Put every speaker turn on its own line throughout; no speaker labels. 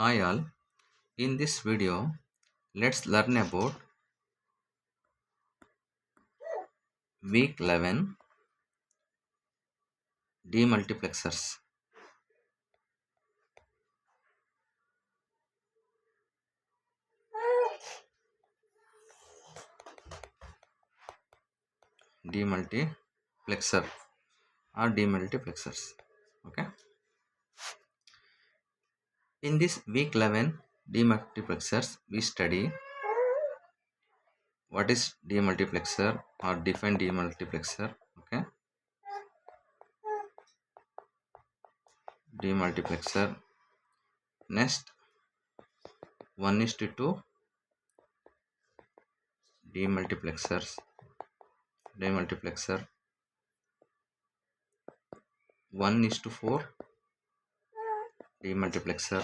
Hi all, in this video let's learn about week 11 demultiplexers. Demultiplexer or demultiplexers. Okay. In this week 11 demultiplexers we study what is demultiplexer or define demultiplexer. Okay. Demultiplexer. Next 1:2 demultiplexers. Demultiplexer 1:4 demultiplexer.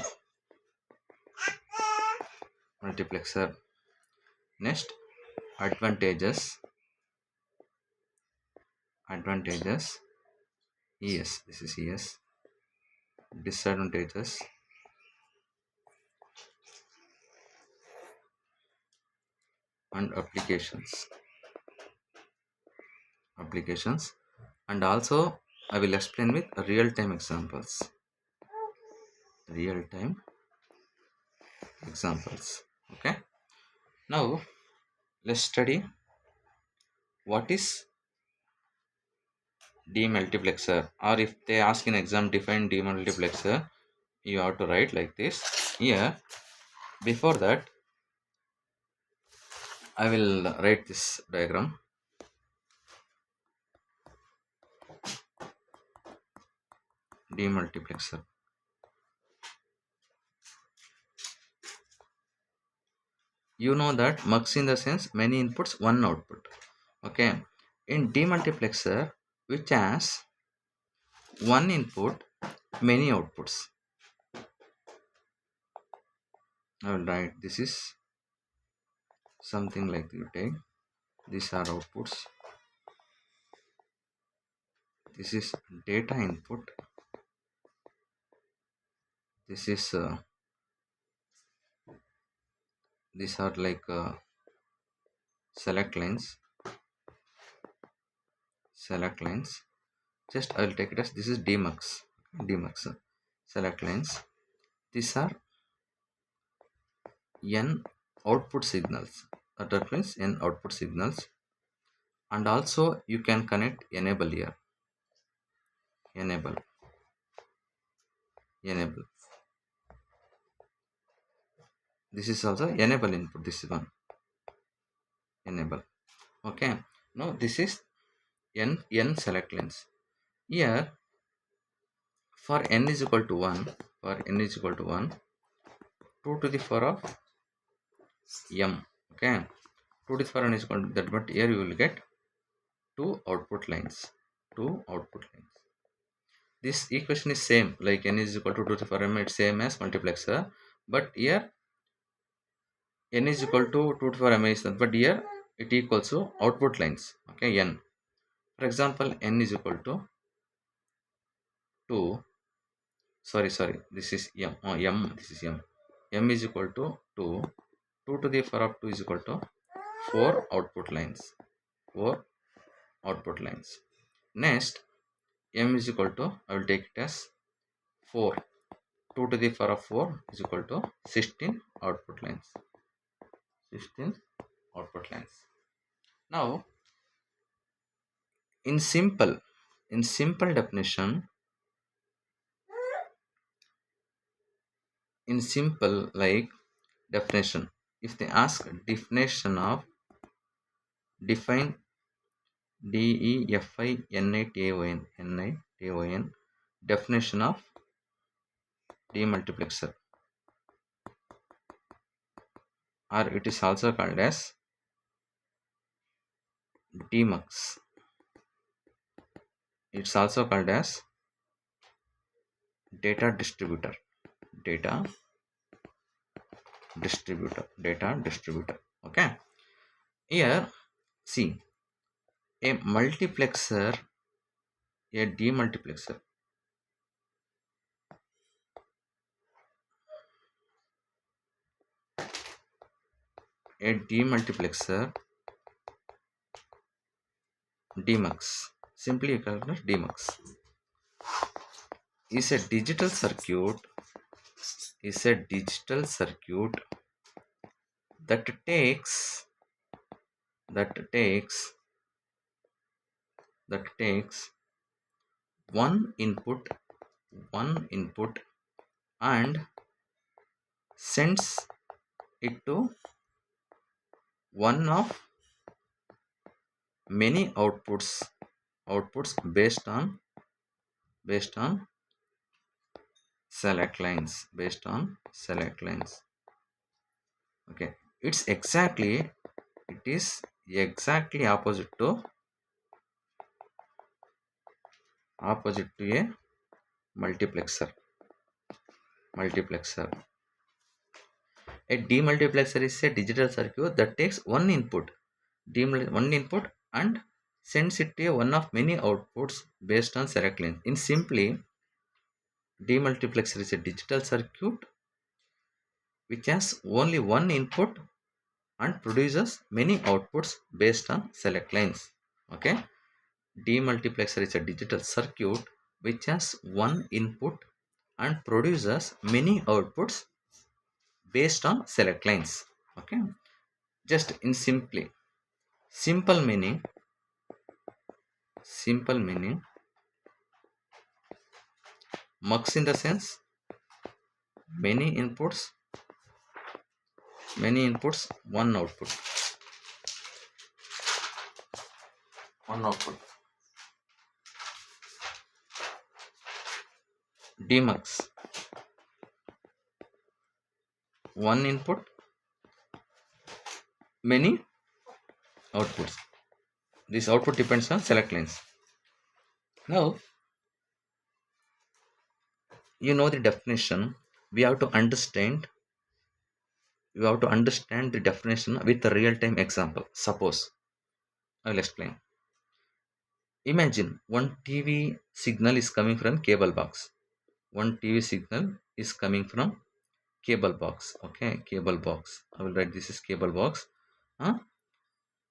Multiplexer. Next advantages. Yes, this is yes. Disadvantages. And applications. And also I will explain with real-time examples. Okay. Now let's study what is demultiplexer, or if they ask in exam define demultiplexer, you have to write like this. Here before that I will write this diagram. Demultiplexer. You know that mux in the sense many inputs one output. Okay. In demultiplexer which has one input many outputs, I will write this is something like you take, these are outputs, this is data input, this is these are like select lines. Just I will take it as this is demux. Select lines. These are n output signals. That means n output signals. And also you can connect enable here. Enable. This is also enable input. This is one. Enable. Okay. Now this is n select lines. Here for n is equal to 1, 2 to the power of m. Okay. 2 to the power n is equal to that, but here you will get two output lines. This equation is same like n is equal to 2 to the power m, it's same as multiplexer, but here n is equal to 2 to the power m is that, but here it equals to output lines. Okay, n. For example, n is equal to 2. Sorry, this is m. This is m. M is equal to 2. 2 to the power of 2 is equal to 4 output lines. Next, m is equal to, I will take it as 4. 2 to the power of 4 is equal to 16 output lines. Now, in simple definition, if they ask definition of define DEFINITION definition of demultiplexer, or it is also called as demux. It's also called as data distributor. Okay. Here, see, a multiplexer, a demultiplexer. A demultiplexer, demux, simply you call it demux, is a digital circuit that takes one input and sends it to one of many outputs based on select lines. Okay, it is exactly opposite to a multiplexer. A demultiplexer is a digital circuit that takes one input and sends it to one of many outputs based on select lines. In simply, demultiplexer is a digital circuit which has only one input and produces many outputs based on select lines. Okay, demultiplexer is a digital circuit which has one input and produces many outputs based on select lines. Okay, just in simple meaning, mux in the sense many inputs, one output. Demux, one input, many outputs. This output depends on select lines. Now, you know the definition. We have to understand the definition with a real-time example. Suppose, I will explain. Imagine one TV signal is coming from cable box. Okay, cable box. I will write this is cable box.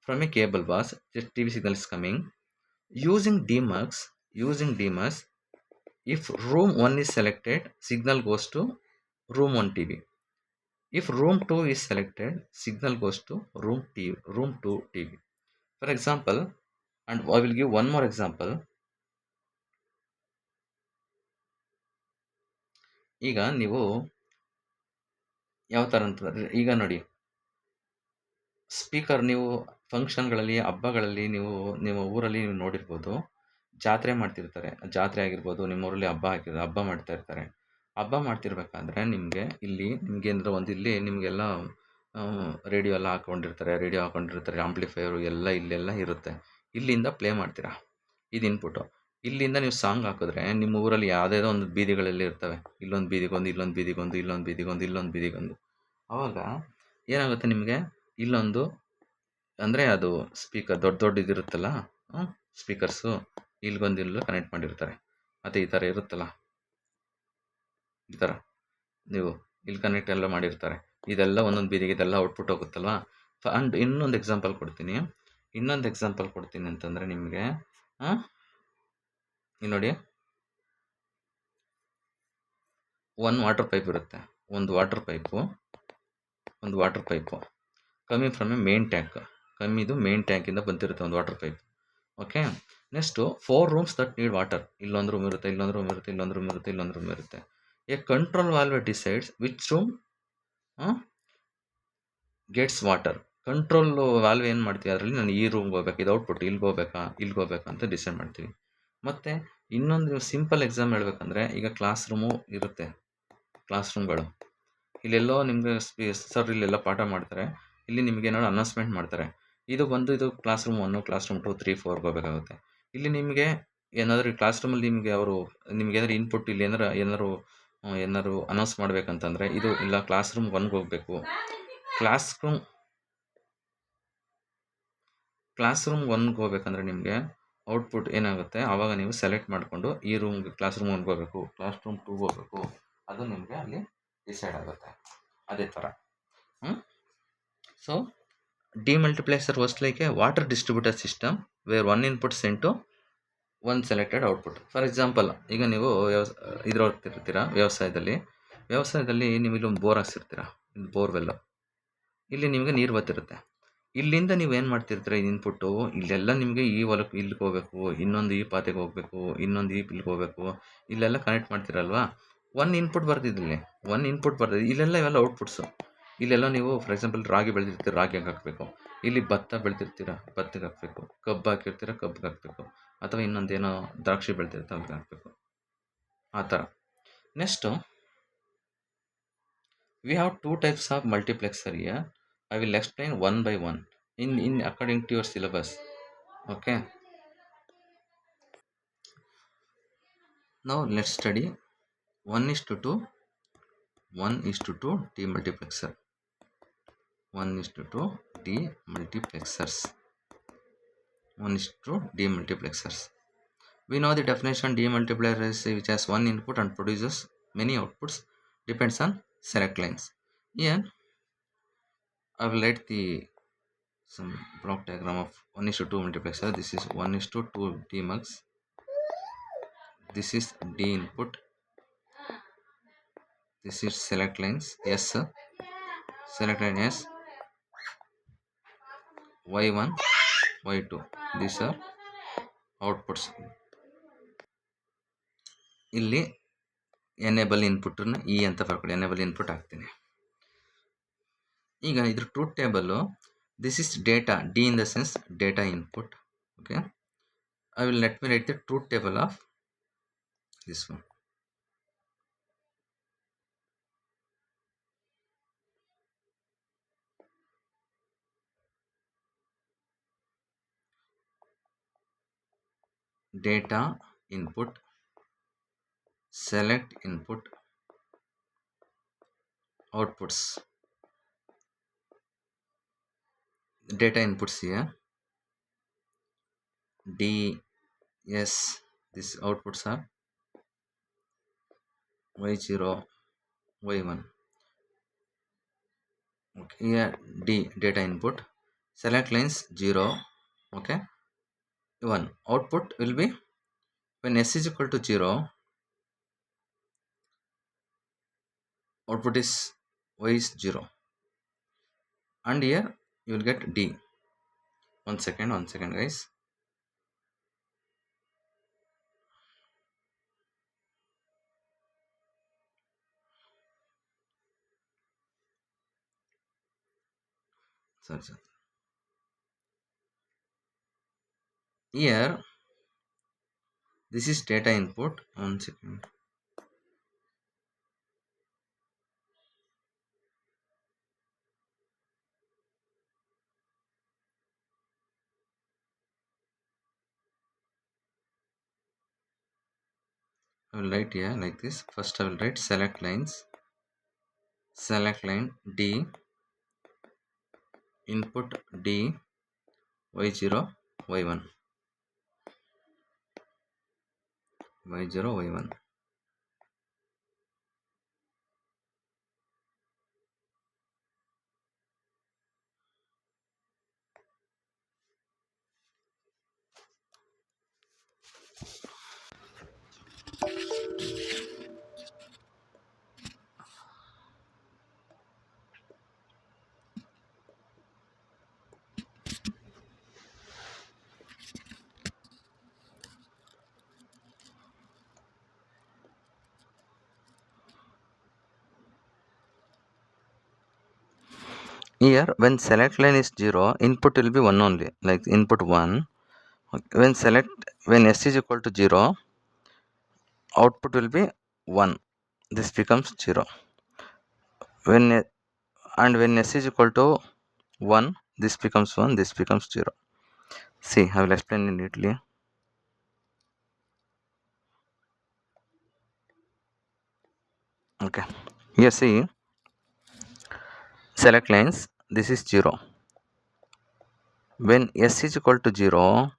From a cable box, the TV signal is coming. Using demux, if room 1 is selected, signal goes to room 1 TV. If room 2 is selected, signal goes to room 2 TV. For example, and I will give one more example. ಈಗ ನೀವು ಯಾವ ಥರ ಅಂತಂದರೆ, ಈಗ ನೋಡಿ, speaker ನೀವು ಫಂಕ್ಷನ್ಗಳಲ್ಲಿ, ಹಬ್ಬಗಳಲ್ಲಿ ನೀವು ಊರಲ್ಲಿ ನೀವು ನೋಡಿರ್ಬೋದು, ಜಾತ್ರೆ ಮಾಡ್ತಿರ್ತಾರೆ. ಜಾತ್ರೆ ಆಗಿರ್ಬೋದು, ನಿಮ್ಮ ಊರಲ್ಲಿ ಹಬ್ಬ ಮಾಡ್ತಾ ಇರ್ತಾರೆ. ಹಬ್ಬ ಮಾಡ್ತಿರ್ಬೇಕಾದ್ರೆ ನಿಮಗೆ ಏನಾರ ಒಂದು ಇಲ್ಲಿ ನಿಮಗೆಲ್ಲ ರೇಡಿಯೋ ಎಲ್ಲ ಹಾಕೊಂಡಿರ್ತಾರೆ, ಆಂಪ್ಲಿಫೈಯರು ಎಲ್ಲ ಇಲ್ಲೆಲ್ಲ ಇರುತ್ತೆ. ಇಲ್ಲಿಂದ ಪ್ಲೇ ಮಾಡ್ತೀರಾ, ಇದು ಇನ್ಪುಟು. ಇಲ್ಲಿಂದ ನೀವು ಸಾಂಗ್ ಹಾಕಿದ್ರೆ ನಿಮ್ಮ ಊರಲ್ಲಿ ಯಾವುದಾದ್ರು ಒಂದು ಬೀದಿಗಳಲ್ಲಿ ಇರ್ತವೆ, ಇಲ್ಲೊಂದು ಬೀದಿಗೊಂದು. ಆವಾಗ ಏನಾಗುತ್ತೆ ನಿಮಗೆ, ಇಲ್ಲೊಂದು ಅಂದರೆ ಅದು ಸ್ಪೀಕರ್ ದೊಡ್ಡ ಇದಿರುತ್ತಲ್ಲ, ಸ್ಪೀಕರ್ಸು ಇಲ್ಲೂ ಕನೆಕ್ಟ್ ಮಾಡಿರ್ತಾರೆ. ಮತ್ತು ಈ ಥರ ಇರುತ್ತಲ್ಲ, ಈ ಥರ ನೀವು ಇಲ್ಲಿ ಕನೆಕ್ಟ್ ಎಲ್ಲ ಮಾಡಿರ್ತಾರೆ. ಇದೆಲ್ಲ ಒಂದೊಂದು ಬೀದಿಗೆ ಇದೆಲ್ಲ ಔಟ್ಪುಟ್ ಹೋಗುತ್ತಲ್ವ. ಆ್ಯಂಡ್ ಇನ್ನೊಂದು ಎಕ್ಸಾಂಪಲ್ ಕೊಡ್ತೀನಿ ಅಂತಂದರೆ ನಿಮಗೆ, ಇಲ್ಲಿ ನೋಡಿ, ಒಂದು ವಾಟರ್ ಪೈಪ್ ಇರುತ್ತೆ. ಒಂದು water pipe coming from a main tank. Main ಟ್ಯಾಂಕಿಂದ ಬಂದಿರುತ್ತೆ ಒಂದು water pipe. Okay, next 4 rooms that need water. ಇಲ್ಲೊಂದು ರೂಮ್ ಇರುತ್ತೆ. A control valve decides which room gets water. Control valve ಏನು ಮಾಡ್ತೀವಿ, ಅದರಲ್ಲಿ ನಾನು ಈ ರೂಮ್ಗೆ ಹೋಗ್ಬೇಕು, ಇದು ಔಟ್ಪುಟ್ ಇಲ್ಲಿಗೆ ಹೋಗ್ಬೇಕು ಅಂತ ಡಿಸೈಡ್ ಮಾಡ್ತೀವಿ. ಮತ್ತು ಇನ್ನೊಂದು ಸಿಂಪಲ್ ಎಕ್ಸಾಮ್ ಹೇಳ್ಬೇಕಂದ್ರೆ, ಈಗ ಕ್ಲಾಸ್ ರೂಮ್ಗಳು ಇಲ್ಲೆಲ್ಲೋ ನಿಮಗೆ ಸರ್ ಇಲ್ಲೆಲ್ಲ ಪಾಠ ಮಾಡ್ತಾರೆ. ಇಲ್ಲಿ ನಿಮಗೆ ಏನಾದ್ರು ಅನೌನ್ಸ್ಮೆಂಟ್ ಮಾಡ್ತಾರೆ. ಇದು ಕ್ಲಾಸ್ ರೂಮ್ 1, ಕ್ಲಾಸ್ ರೂಮ್ 2, 3, 4 ಹೋಗಬೇಕಾಗುತ್ತೆ. ಇಲ್ಲಿ ನಿಮಗೆ ಏನಾದರೂ ಕ್ಲಾಸ್ ರೂಮಲ್ಲಿ ನಿಮ್ಗೆ ಏನಾದ್ರು ಇನ್ಪುಟ್, ಇಲ್ಲಿ ಏನಾದ್ರು ಅನೌನ್ಸ್ ಮಾಡಬೇಕಂತಂದರೆ, ಇದು ಇಲ್ಲ ಕ್ಲಾಸ್ ರೂಮ್ 1ಗೆ ಹೋಗಬೇಕು. ಕ್ಲಾಸ್ ರೂಮ್ 1ಗೆ ಹೋಗ್ಬೇಕಂದ್ರೆ ನಿಮಗೆ ಔಟ್ಪುಟ್ ಏನಾಗುತ್ತೆ, ಆವಾಗ ನೀವು ಸೆಲೆಕ್ಟ್ ಮಾಡಿಕೊಂಡು ಈ ಕ್ಲಾಸ್ ರೂಮ್ 1ಗೆ ಹೋಗಬೇಕು, ಕ್ಲಾಸ್ ರೂಮ್ 2ಗೆ ಹೋಗಬೇಕು, ಅದು ನಿಮಗೆ ಅಲ್ಲಿ ಡಿಸೈಡ್ ಆಗುತ್ತೆ. ಅದೇ ಥರ So demultiplexer works like a water distributor system where one input sent to one selected output. For example, ಈಗ ನೀವು ಇದ್ರೊತ್ತಿರ್ತೀರ ವ್ಯವಸಾಯದಲ್ಲಿ ನೀವು ಇಲ್ಲೊಂದು ಬೋರ್ ಹಾಕ್ಸಿರ್ತೀರ, ಇದು ಬೋರ್ವೆಲ್. ಇಲ್ಲಿ ನಿಮಗೆ ನೀರು ಬರ್ತಿರುತ್ತೆ. ಇಲ್ಲಿಂದ ನೀವು ಏನು ಮಾಡ್ತಿರ್ತೀರ, ಇದು ಇನ್ಪುಟ್ಟು ಇಲ್ಲೆಲ್ಲ ನಿಮಗೆ ಈ ಹೊಲಕ್ಕೆ ಇಲ್ಲಿಗೆ ಹೋಗಬೇಕು, ಇನ್ನೊಂದು ಈ ಪಾತೆಗೆ ಹೋಗಬೇಕು, ಇನ್ನೊಂದು ಈ ಇಲ್ಲಿಗೆ ಹೋಗಬೇಕು, ಇಲ್ಲೆಲ್ಲ ಕನೆಕ್ಟ್ ಮಾಡ್ತೀರಲ್ವಾ. ಇನ್ಪುಟ್ ಬರ್ತಿದ್ದಿಲ್ಲಿ ಇನ್ಪುಟ್ ಬರ್ತದೆ, ಇಲ್ಲೆಲ್ಲ ಇವೆಲ್ಲ ಔಟ್ಪುಟ್ಸು. ಇಲ್ಲೆಲ್ಲ ನೀವು ಫಾರ್ ಎಕ್ಸಾಂಪಲ್ ರಾಗಿ ಬೆಳೆದಿರ್ತೀರ, ರಾಗಿಗೆ ಹಾಕಬೇಕು. ಇಲ್ಲಿ ಭತ್ತ ಬೆಳೆದಿರ್ತೀರ, ಭತ್ತಕ್ಕೆ ಹಾಕಬೇಕು. ಕಬ್ಬು ಹಾಕಿರ್ತೀರ, ಕಬ್ಬಿಗೆ ಹಾಕಬೇಕು. ಅಥವಾ ಇನ್ನೊಂದೇನೋ ದ್ರಾಕ್ಷಿ ಬೆಳೆದಿರ್ತೀರ, ಅದಕ್ಕೆ ಹಾಕಬೇಕು. ಆ ಥರ. Next we have two types of multiplexer here. I will explain one by one in according to your syllabus. Okay, now let's study 1:2 1:2 demultiplexer. 1:2 demultiplexers. 1:2 demultiplexers. We know the definition. Demultiplier is which has one input and produces many outputs, depends on select lines. Here I will write some block diagram of 1:2 multiplexer. This is 1:2 demux. This is D input. This is select lines S. Select line S. Y1, Y2. These are outputs. ಇಲ್ಲಿ enable ಇನ್ಪುಟನ್ನು E ಅಂತ ಬರ್ಕೊಳ್ಳಿ, enable input ಹಾಕ್ತೀನಿ. ಈಗ ಇದ್ರ truth table, this is data, D in the sense data input. Okay, I will let me right the truth table of this one. Data input, select input, outputs. Data inputs here D, S. These outputs are Y0, Y1. Okay, here D data input. Select lines 0. Okay, 1. Output will be when S is equal to 0, output is Y is 0, and here you will get D. One second guys. Sorry. Here this is data input. One second. I will write here like this. First I will write select lines. Select line D, input D, Y0, Y1. Y0, Y1. Here when select line is 0, input will be 1 only, like input 1. When S is equal to 0, output will be 1. This becomes 0. When S is equal to 1, this becomes 1, this becomes 0. See, I will explain it neatly. Okay, here see, select lines, this is 0. When S is equal to 0,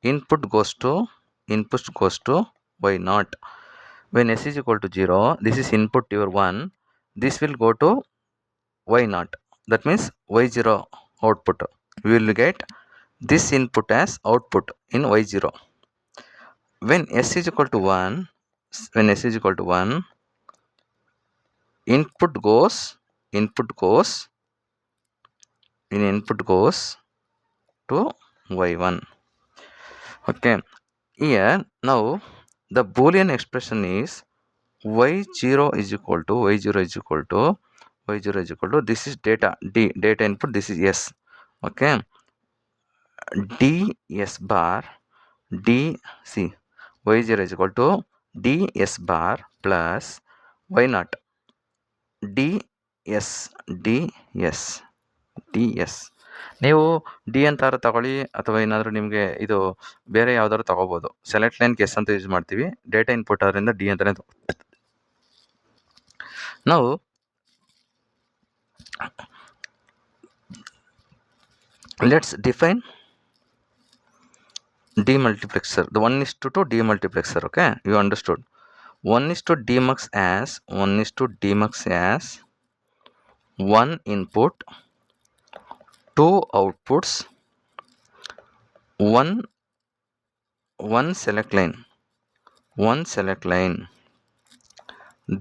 input goes to Y0. When S is equal to 0, this is input your 1, this will go to Y0. that means y0 output. We will get this input as output in y0. When s is equal to 1, when s is equal to 1, input goes input goes to y1. Okay, here now the boolean expression is y0 is equal to this is data data input, this is s. Okay, d s bar d c y0 is equal to ds bar plus y0 ds ds ds. ನೀವು D ಅಂತಾರು ತಗೊಳ್ಳಿ ಅಥವಾ ಏನಾದರೂ ನಿಮಗೆ ಇದು ಬೇರೆ ಯಾವ್ದಾದ್ರು ತಗೋಬೋದು. Select line S ಅಂತ ಯೂಸ್ ಮಾಡ್ತೀವಿ, ಡೇಟಾ ಇನ್ಪುಟ್ ಅದರಿಂದ ಡಿ ಅಂತಾನೆ ನಾವು let's define demultiplexer, the 1:2 demultiplexer. Okay, you understood. 1:2 demux as 1 input, 2 outputs, one select line.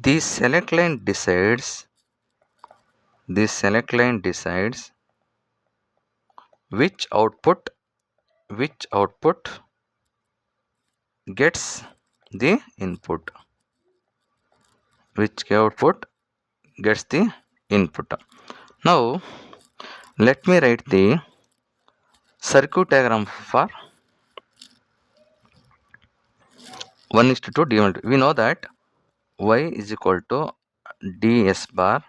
This select line decides which output gets the input. Now let me write the circuit diagram for 1:2 demultiplexer. We know that y is equal to ds bar,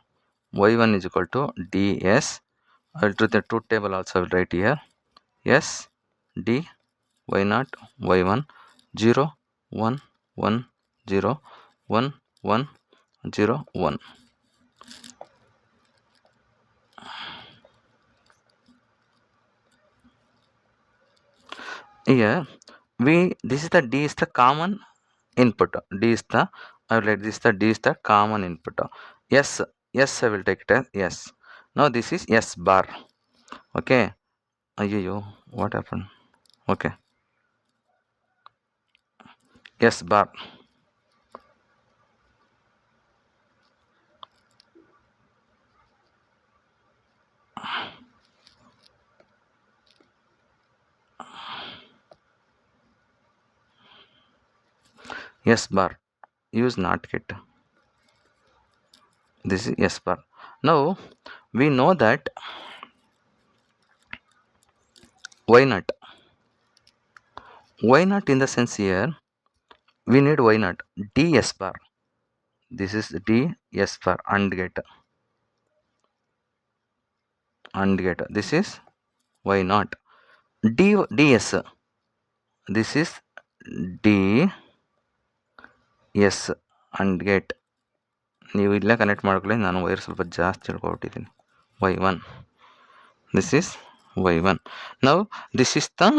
y1 is equal to ds. I will do the truth table also. I will write here s d y0 y1 0 1 1 0 1 1 0 1. Here this is the d is the common input. D is the, I will write this, the D is the common input. Yes, I will take it as yes. Now this is S bar. Okay, ayyo, what happened? Okay, S bar. S bar, use not get. This is S bar. Now we know that y0 in the sense here we need y0 ds bar. This is ds bar and get. This is y0 ds. This is ds and get. ನೀವು ಇಲ್ಲೇ connect ಮಾಡ್ಕೊಳ್ಳಿ, ನಾನು wire ಸ್ವಲ್ಪ ಜಾಸ್ತಿ ಹಿಡ್ಕೊಬಿಟ್ಟಿದ್ದೀನಿ. y1, this is y1. now this is the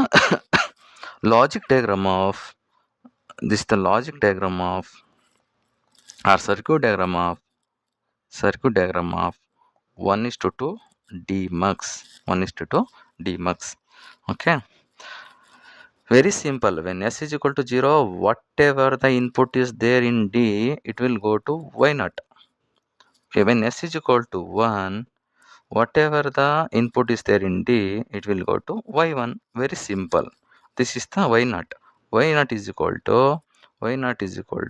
logic diagram of or circuit diagram of 1:2 demux. Okay, very simple. When s is equal to 0, whatever the input is there in d, it will go to y0. When s is equal to 1, whatever the input is there in d, it will go to y1. Very simple. This is the y0. y0 is equal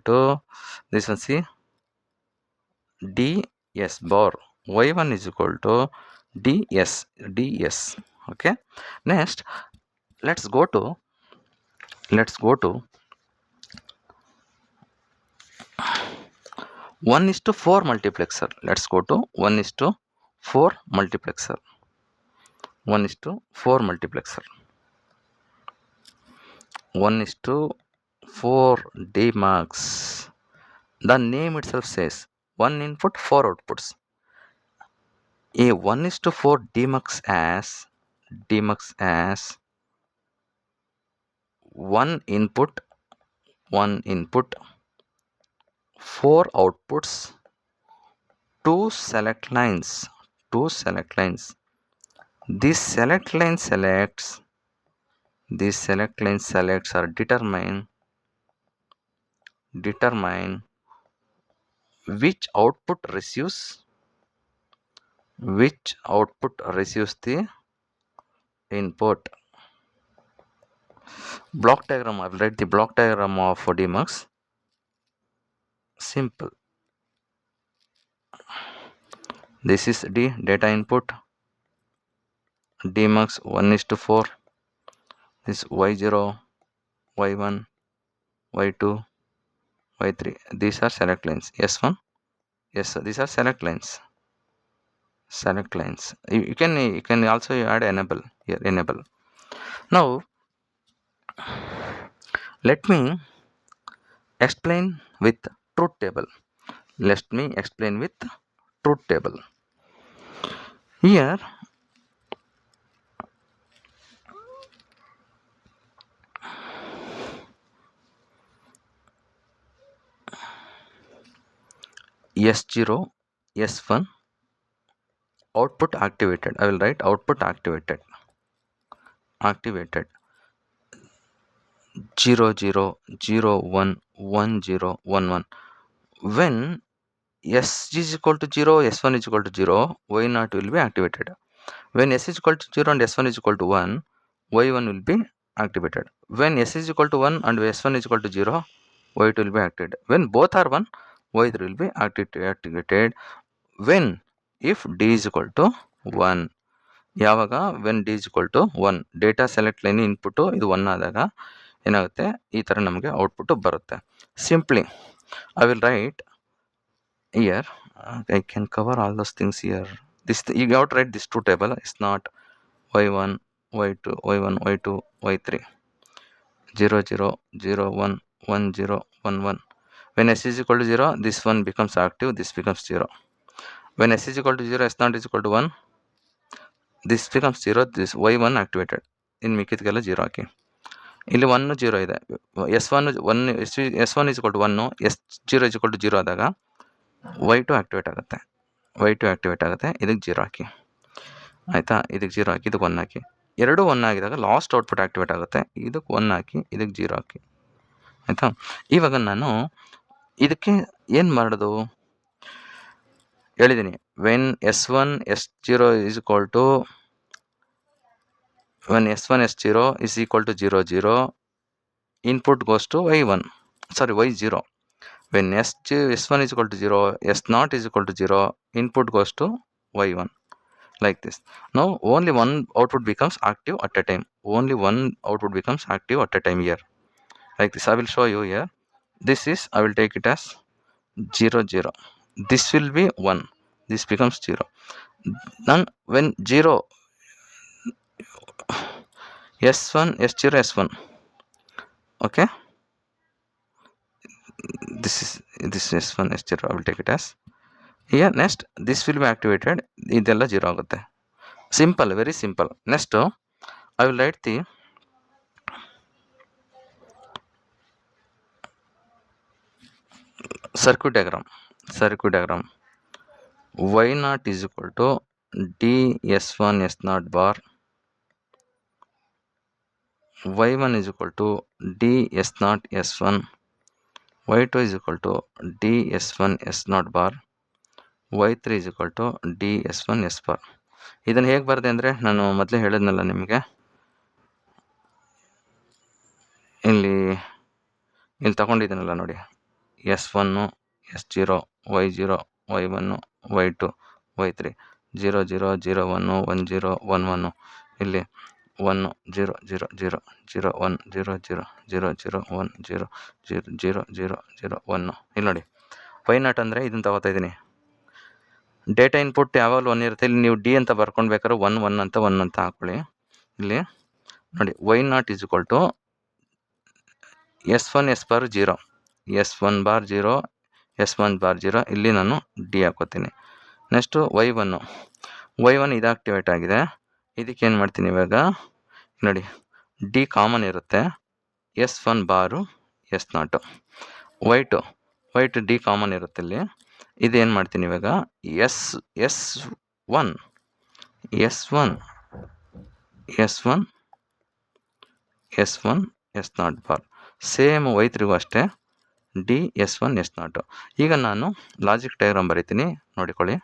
to this one, see, ds bar. y1 is equal to ds. Okay, next let's go to 1:4 multiplexer. Let's go to 1:4 multiplexer. 1:4 multiplexer. 1:4 demux. The name itself says 1 input 4 outputs. A 1:4 demux as 1 input 4 outputs, 2 select lines. two select lines. These select line selects are determine which output receives the input. Block diagram, I will write the block diagram of Dmux. Simple. This is the data input. Dmux 1:4. This y0, y1, y2, y3. These are select lines. S1. Yes, these are select lines. You can also add enable here. Enable. Now let me explain with truth table. Here S0, S1 output activated. I will write output activated 0 0 0 1 1 0 1 1. When S is equal to 0, S1 is equal to 0, Y0 will be activated. When S is equal to 0 and S1 is equal to 1, Y1 will be activated. When S is equal to 1 and S1 is equal to 0, Y2 will be activated. When both are 1, Y3 will be activated. When if D is equal to 1. ಯಾವಾಗ when D is equal to 1 data select line input ಇದು 1 ಆದಾಗ ಏನಾಗುತ್ತೆ, ಈ ಥರ ನಮಗೆ output ಬರುತ್ತೆ. Simply I will write here, I can cover all those things here. You have to write this two table. It's not y1, y2, y1, y2, y3. 0 0 0 1 1 0 1 1. When s is equal to 0, this one becomes active, this becomes 0. When s is equal to 0, s not is equal to 1, this becomes 0, this y1 activated. ಇನ್ನು ಮಿಕ್ಕಿದ್ಗೆಲ್ಲ 0 ಹಾಕಿ. ಇಲ್ಲಿ 1 0 ಇದೆ. S1 is equal to 1, S0 is equal to 0 ಆದಾಗ y2 activate ಆಗುತ್ತೆ. ಇದಕ್ಕೆ 0 ಹಾಕಿ. ಆಯಿತಾ, ಇದಕ್ಕೆ 0 ಹಾಕಿ, ಇದಕ್ಕೆ 1 ಹಾಕಿ. ಎರಡೂ 1 ಆಗಿದಾಗ ಲಾಸ್ಟ್ ಔಟ್ಪುಟ್ ಆಕ್ಟಿವೇಟ್ ಆಗುತ್ತೆ. ಇದಕ್ಕೆ 1 ಹಾಕಿ, ಇದಕ್ಕೆ 0 ಹಾಕಿ. ಆಯಿತಾ, ಇವಾಗ ನಾನು ಇದಕ್ಕೆ ಏನು ಮಾಡೋದು ಹೇಳಿದ್ದೀನಿ. When S1 S0 is equal to when S1 S0 is equal to 0 0, input goes to y1, sorry y0. When S1 is equal to 0, S0 is equal to 0, input goes to y1, like this. Now only one output becomes active at a time. Here, like this. I will show you here. This is, I will take it as 0 0. This will be 1. This becomes 0. Then when 0, S1 S0 S1. Okay, this is S1 S0. I will take it as here. Next, this will be activated. ಇದೆಲ್ಲ 0 ಆಗುತ್ತೆ. Simple, very simple. Next, I will write the circuit diagram. Y0 is equal to D S1 S0 bar. Y1 is equal to D S0 S1. Y2 is equal to D S1 S0 bar. Y3 is equal to D S1 S bar. ಇದನ್ನು ಹೇಗೆ ಬರೆದೆ ಅಂದರೆ, ನಾನು ಮೊದಲೇ ಹೇಳಿದ್ನಲ್ಲ ನಿಮಗೆ, ಇಲ್ಲಿ ತಗೊಂಡಿದ್ದೀನಲ್ಲ ನೋಡಿ. S1 S0 Y0 Y1 Y2 Y3 0 0 0 1 1 0 1 1. ಇಲ್ಲಿ 1 0 0 0 0 1 0 0 0 0 1 0 0 0 0 1. ಇಲ್ಲಿ ನೋಡಿ, Y0 ಅಂದರೆ ಇದನ್ನು ತಗೋತಾ ಇದ್ದೀನಿ. ಡೇಟಾ ಇನ್ಪುಟ್ ಯಾವಾಗಲೂ 1 ಇರುತ್ತೆ. ಇಲ್ಲಿ ನೀವು ಡಿ ಅಂತ ಬರ್ಕೊಳ್ಬೇಕಾದ್ರೆ 1 1 ಅಂತ 1 ಅಂತ ಹಾಕೊಳ್ಳಿ. ಇಲ್ಲಿ ನೋಡಿ, Y0 is equal to S1 S bar 0, S1 bar 0, S1 bar 0. ಇಲ್ಲಿ ನಾನು ಡಿ ಹಾಕೋತೀನಿ. ನೆಕ್ಸ್ಟು Y1 ಇದು ಆಕ್ಟಿವೇಟ್ ಆಗಿದೆ. ಇದಕ್ಕೆ ಏನು ಮಾಡ್ತೀನಿ ಇವಾಗ ನೋಡಿ, ಡಿ ಕಾಮನ್ ಇರುತ್ತೆ. S1 ಬಾರು S0. Y2 ಡಿ ಕಾಮನ್ ಇರುತ್ತೆ ಇಲ್ಲಿ. ಇದೇನು ಮಾಡ್ತೀನಿ ಇವಾಗ, 1 S1 S1 S1 S not bar. Same Y3ಗೂ ಅಷ್ಟೇ ಡಿ S1 S ನಾಟ್. ಈಗ ನಾನು ಲಾಜಿಕ್ ಡಯಾಗ್ರಾಮ್ ಬರೀತೀನಿ, ನೋಡಿಕೊಳ್ಳಿ.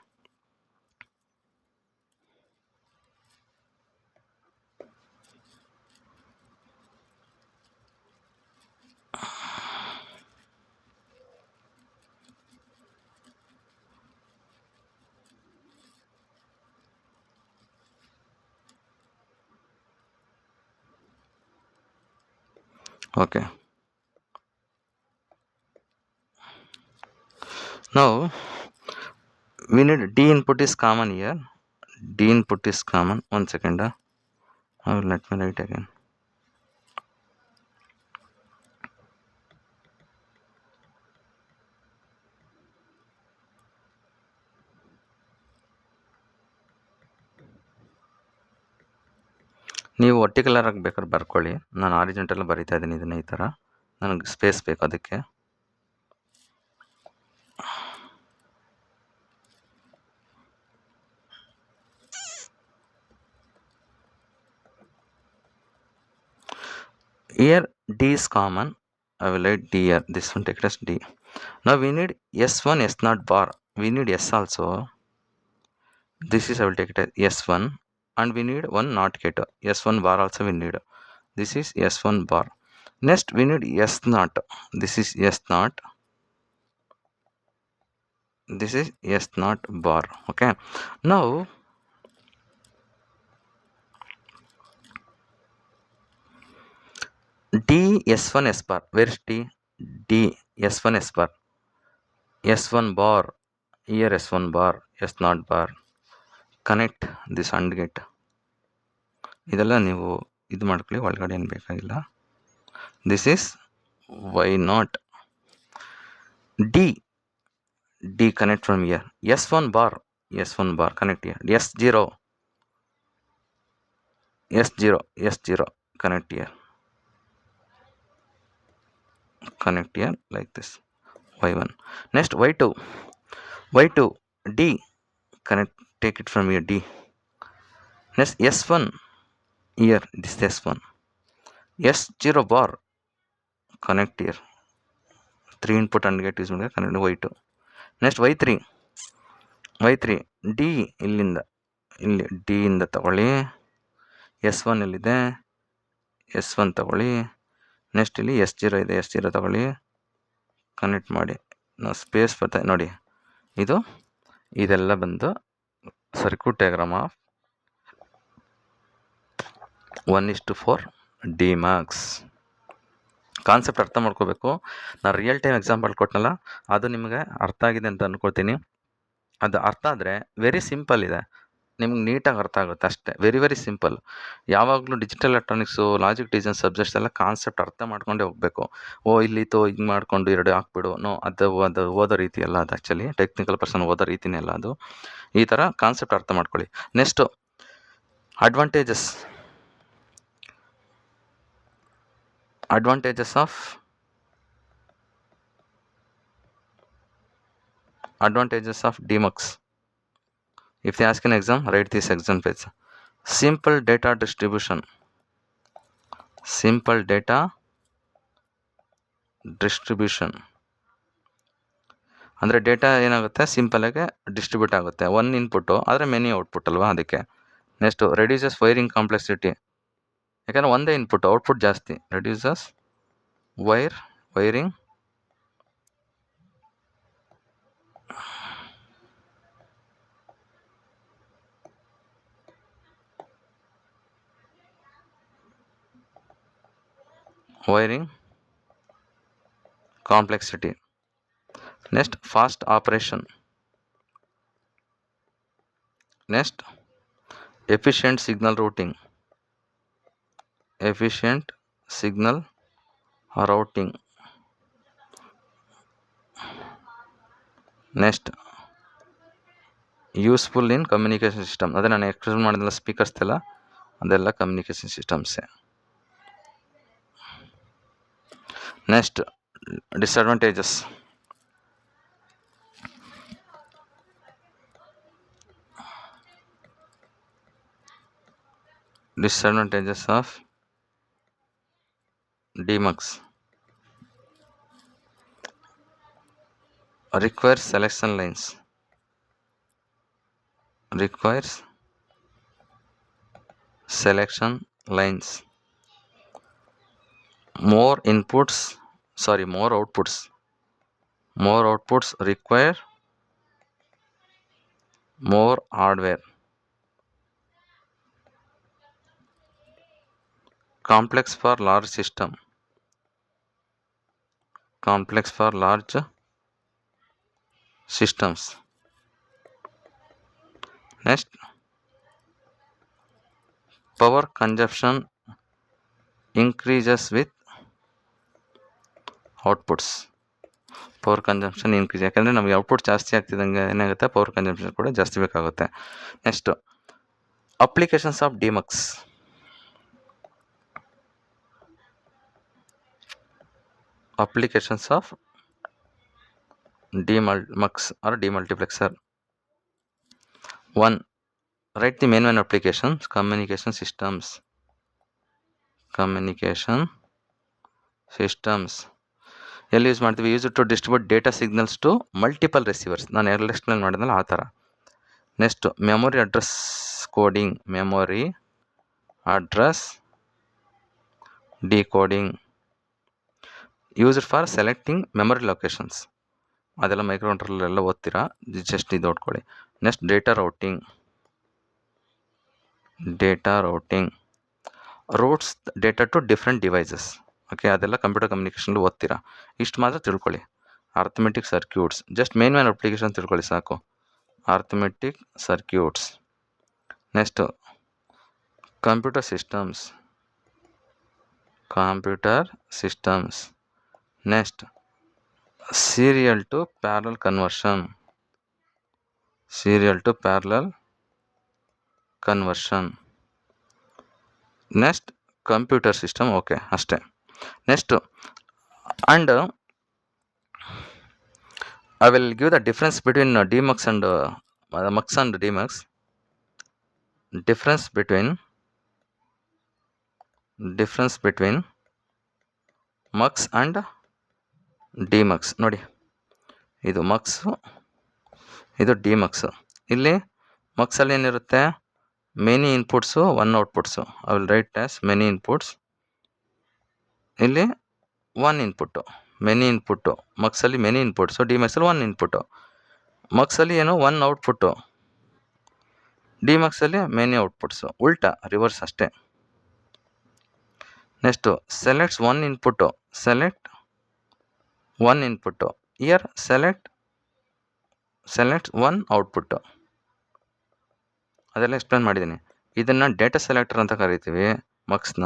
Okay. Now we need D input is common here. D input is common. 1 second. Let me write again. ನೀವು ವರ್ಟಿಕಲರ್ ಆಗಿ ಬೇಕಾದ್ರೆ ಬರ್ಕೊಳ್ಳಿ, ನಾನು ಆರಿಜೆಂಟಲ್ ಬರಿತಾ ಇದ್ದೀನಿ ಇದನ್ನ ಈ ಥರ, ನನಗೆ ಸ್ಪೇಸ್ ಬೇಕು ಅದಕ್ಕೆ. Here D is common. I will write D here. This one take it as D. Now we need S1 S0 bar. We need S also. This is, I will take it as S1, and we need one NOT gate. S1 bar also we need. This is S1 bar. Next we need S0. This is S0. This is S0 bar. Okay. Now D S1 S bar. Where is D? D S1 S bar. S1 bar. Here S1 bar. S0 bar. Connect this AND gate. ಇದೆಲ್ಲ ನೀವು ಇದು ಮಾಡ್ಕೊಳ್ಳಿ, ಒಳಗಡೆ ಏನು ಬೇಕಾಗಿಲ್ಲ. This is Y0. D connect from here. S1 bar connect here. S0 connect here. Connect here like this. Y1. Next Y2 D connect, take it from here, D. Next S1 here, this is S1. S0 bar connect here. 3 input AND gate use ಮಾಡಿ connect Y2. Next Y3 D ಇಲ್ಲಿಂದ ಇಲ್ಲಿ D ಇಂದ ತಗೊಳ್ಳಿ. S1 ಇಲ್ಲಿದೆ, S1 ತಗೊಳ್ಳಿ. Next ಇಲ್ಲಿ S0 ಇದೆ, S0 ತಗೊಳ್ಳಿ, ಕನೆಕ್ಟ್ ಮಾಡಿ. ನಾವು ಸ್ಪೇಸ್ ಬರ್ತಾ ನೋಡಿ, ಇದೆಲ್ಲ ಬಂದು circuit diagram of 1:4 D Max. Concept ಅರ್ಥ ಮಾಡ್ಕೋಬೇಕು. ನಾನು ರಿಯಲ್ ಟೈಮ್ ಎಕ್ಸಾಂಪಲ್ ಕೊಟ್ಟನಲ್ಲ, ಅದು ನಿಮಗೆ ಅರ್ಥ ಆಗಿದೆ ಅಂತ ಅಂದ್ಕೊಳ್ತೀನಿ. ಅದು ಅರ್ಥ ಆದರೆ ವೆರಿ ಸಿಂಪಲ್ ಇದೆ, ನಿಮ್ಗೆ ನೀಟಾಗಿ ಅರ್ಥ ಆಗುತ್ತೆ ಅಷ್ಟೇ. Very simple. ಯಾವಾಗಲೂ digital electronics, logic design subjects ಎಲ್ಲ ಕಾನ್ಸೆಪ್ಟ್ ಅರ್ಥ ಮಾಡ್ಕೊಂಡೇ ಹೋಗಬೇಕು. ಇಲ್ಲಿತ್ತು ಹಿಂಗೆ ಮಾಡಿಕೊಂಡು 2 ಹಾಕ್ಬಿಡು, ನೋ, ಅದು ಓದೋ ರೀತಿ ಅಲ್ಲ ಅದು. ಆ್ಯಕ್ಚುಲಿ ಟೆಕ್ನಿಕಲ್ ಪರ್ಸನ್ ಓದೋ ರೀತಿನೇ ಅಲ್ಲ ಅದು. ಈ ಥರ ಕಾನ್ಸೆಪ್ಟ್ ಅರ್ಥ ಮಾಡ್ಕೊಳ್ಳಿ. Next advantages of DMUX. If they ask an exam, write this exam page. Simple data distribution. ಅಂದರೆ ಡೇಟಾ ಏನಾಗುತ್ತೆ, ಸಿಂಪಲಾಗಿ ಡಿಸ್ಟ್ರಿಬ್ಯೂಟ್ ಆಗುತ್ತೆ. 1 ಇನ್ಪುಟ್ಟು ಆದರೆ ಮೆನಿ ಔಟ್ಪುಟ್ ಅಲ್ವಾ, ಅದಕ್ಕೆ. Next reduces wiring complexity. ಯಾಕಂದರೆ ಒಂದೇ ಇನ್ಪುಟ್, ಔಟ್ಪುಟ್ ಜಾಸ್ತಿ. Reduces wiring complexity. Next fast operation. Next efficient signal routing. Next useful in communication system. ಅದೇ ನಾನು ಎಕ್ಸ್ಪ್ಲೇನ್ ಮಾಡಿದ್ನಲ್ಲ ಸ್ಪೀಕರ್ಸ್ ಎಲ್ಲ, ಅದೆಲ್ಲ ಕಮ್ಯುನಿಕೇಷನ್ ಸಿಸ್ಟಮ್ಸೇ. Next disadvantages. Disadvantages of DMux. Requires selection lines. Requires selection lines. More inputs, more outputs. More outputs require more hardware. Complex for large system. Complex for large systems. Next, power consumption increases with outputs. Power consumption increase, ಯಾಕಂದರೆ ನಮಗೆ output ಜಾಸ್ತಿ ಆಗ್ತಿದ್ದಂಗೆ ಏನಾಗುತ್ತೆ, power consumption ಕೂಡ ಜಾಸ್ತಿ ಬೇಕಾಗುತ್ತೆ. Next applications of demux. Applications of demux or demultiplexer. 1. Write the main applications. Communication systems. Communication systems. ಎಲ್ಲಿ use ಮಾಡ್ತೀವಿ? Use to distribute data signals to multiple receivers. ನಾನು ಎಲ್ಲ ಎಕ್ಸ್ಪ್ಲೇನ್ ಮಾಡಿದ್ನಲ್ಲ ಆ ಥರ. Next memory address coding. Memory address decoding. Used for selecting memory locations. ಅದೆಲ್ಲ microcontroller ಓದ್ತೀರಾ, just ಇದು ನೋಡ್ಕೊಳ್ಳಿ. Next data routing. Data routing routes data to different devices. Okay, ಅದೆಲ್ಲ ಕಂಪ್ಯೂಟರ್ ಕಮ್ಯುನಿಕೇಷನ್ ಓದ್ತೀರಾ. ಇಷ್ಟು ಮಾತ್ರ ತಿಳ್ಕೊಳ್ಳಿ. Arithmetic circuits, just main application ತಿಳ್ಕೊಳ್ಳಿ ಸಾಕು. Arithmetic circuits. Next computer systems. Computer systems. Next serial to parallel conversion. Serial to parallel conversion. Next computer system. Okay, ಅಷ್ಟೇ. Next and I will give the difference between demux and mux and demux. Difference between mux and demux. ನೋಡಿ, ಇದು mux, ಇದು demux. ಇಲ್ಲಿ ಮಕ್ಸಲ್ಲಿ ಏನಿರುತ್ತೆ? Many inputs, one outputs. I will write as many inputs. ಇಲ್ಲಿ one input. Many input. ಮಕ್ಸಲ್ಲಿ many inputs, ಡಿಮಕ್ಸಲ್ಲಿ one input. ಮಕ್ಸಲ್ಲಿ ಏನು? One output. ಡಿಮಕ್ಸಲ್ಲಿ ಮೆನಿ ಔಟ್ಪುಟ್ಸು. ಉಲ್ಟಾ, ರಿವರ್ಸ್ ಅಷ್ಟೇ. Next selects one input. Select one input. Year select one output. ಅದೆಲ್ಲ explain ಮಾಡಿದ್ದೀನಿ. ಇದನ್ನು ಡೇಟಾ ಸೆಲೆಕ್ಟರ್ ಅಂತ ಕರಿತೀವಿ ಮಕ್ಸ್ನ.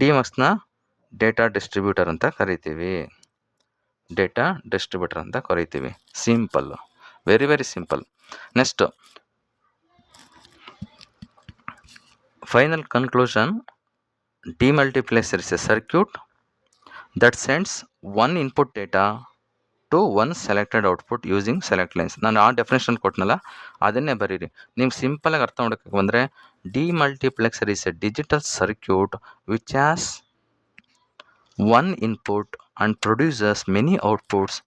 ಡಿಮಕ್ಸ್ನ ಡೇಟಾ ಡಿಸ್ಟ್ರಿಬ್ಯೂಟರ್ ಅಂತ ಕರಿತೀವಿ. ಡೇಟಾ ಡಿಸ್ಟ್ರಿಬ್ಯೂಟರ್ ಅಂತ ಕರಿತೀವಿ. Simple, very very simple. Next final conclusion. Demultiplexer is a circuit that sends one input data to one selected output using select lines. ನಾನು ಆ ಡೆಫಿನೇಷನ್ ಕೊಟ್ಟನಲ್ಲ, ಅದನ್ನೇ ಬರೀರಿ. ನೀವು ಸಿಂಪಲಾಗಿ ಅರ್ಥ ಮಾಡೋಕ್ಕೆ ಬಂದರೆ, demultiplexer is a digital circuit which has one input and produces many outputs.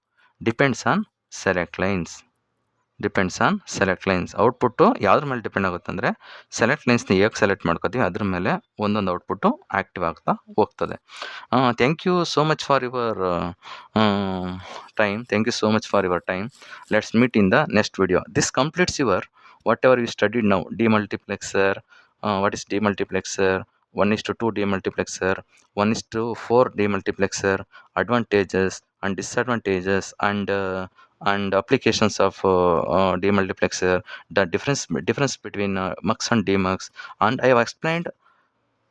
Depends on select lines. Output ಯಾವುದ್ರ ಮೇಲೆ ಡಿಪೆಂಡ್ ಆಗುತ್ತೆ ಅಂದರೆ, ಸೆಲೆಕ್ಟ್ ಲೈನ್ಸ್ನ ಹೇಗೆ ಸೆಲೆಕ್ಟ್ ಮಾಡ್ಕೋತೀವಿ ಅದ್ರ ಮೇಲೆ ಒಂದೊಂದು ಔಟ್ಪುಟ್ಟು ಆ್ಯಕ್ಟಿವ್ ಆಗ್ತಾ ಹೋಗ್ತದೆ. Thank you so much for your time. Let's meet in the next video. This completes your whatever you studied now. Demultiplexer, what is demultiplexer, 1:2 demultiplexer, 1:4 demultiplexer, advantages and disadvantages, and applications of demultiplexer, the difference between mux and demux, and I have explained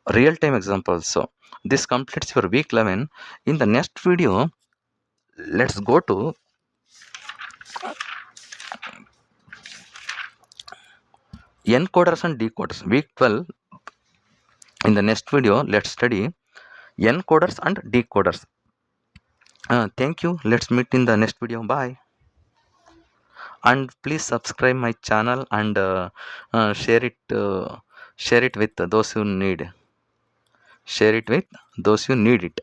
real time examples. So this completes your week 11. In the next video, let's go to encoders and decoders. Week 12, in the next video, let's study encoders and decoders. Thank you. Let's meet in the next video. Bye. And please subscribe my channel and share share it with those you need. Share it with those you need it.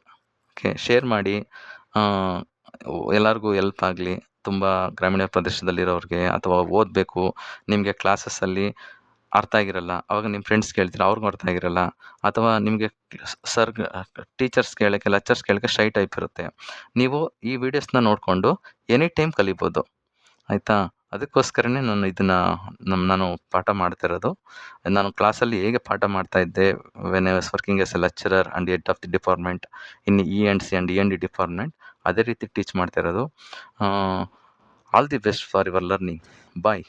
Okay, share ಮಾಡಿ. ಎಲ್ಲರಿಗೂ help ಆಗಲಿ. ತುಂಬ ಗ್ರಾಮೀಣ ಪ್ರದೇಶದಲ್ಲಿರೋರಿಗೆ ಅಥವಾ ಓದಬೇಕು, ನಿಮಗೆ ಕ್ಲಾಸಸ್ಸಲ್ಲಿ ಅರ್ಥ ಆಗಿರಲ್ಲ, ಆವಾಗ ನಿಮ್ಮ ಫ್ರೆಂಡ್ಸ್ ಕೇಳ್ತೀರ, ಅವ್ರಿಗೂ ಅರ್ಥ ಆಗಿರಲ್ಲ. ಅಥವಾ ನಿಮಗೆ ಸರ್ ಟೀಚರ್ಸ್ ಕೇಳೋಕ್ಕೆ, ಲೆಕ್ಚರ್ಸ್ ಕೇಳೋಕ್ಕೆ ಶೈ ಟೈಪ್ ಇರುತ್ತೆ. ನೀವು ಈ ವಿಡಿಯೋಸ್ನ ನೋಡಿಕೊಂಡು ಎನಿ ಟೈಮ್ ಕಲಿಬೋದು, ಆಯಿತಾ? ಅದಕ್ಕೋಸ್ಕರನೇ ನಾನು ನಾನು ಪಾಠ ಮಾಡ್ತಿರೋದು. ನಾನು ಕ್ಲಾಸಲ್ಲಿ ಹೇಗೆ ಪಾಠ ಮಾಡ್ತಾ ಇದ್ದೆ when I was working as a lecturer and head of the department in E&C and E&D department, ಅದೇ ರೀತಿ ಟೀಚ್ ಮಾಡ್ತಿರೋದು. All the best for your learning. Bye.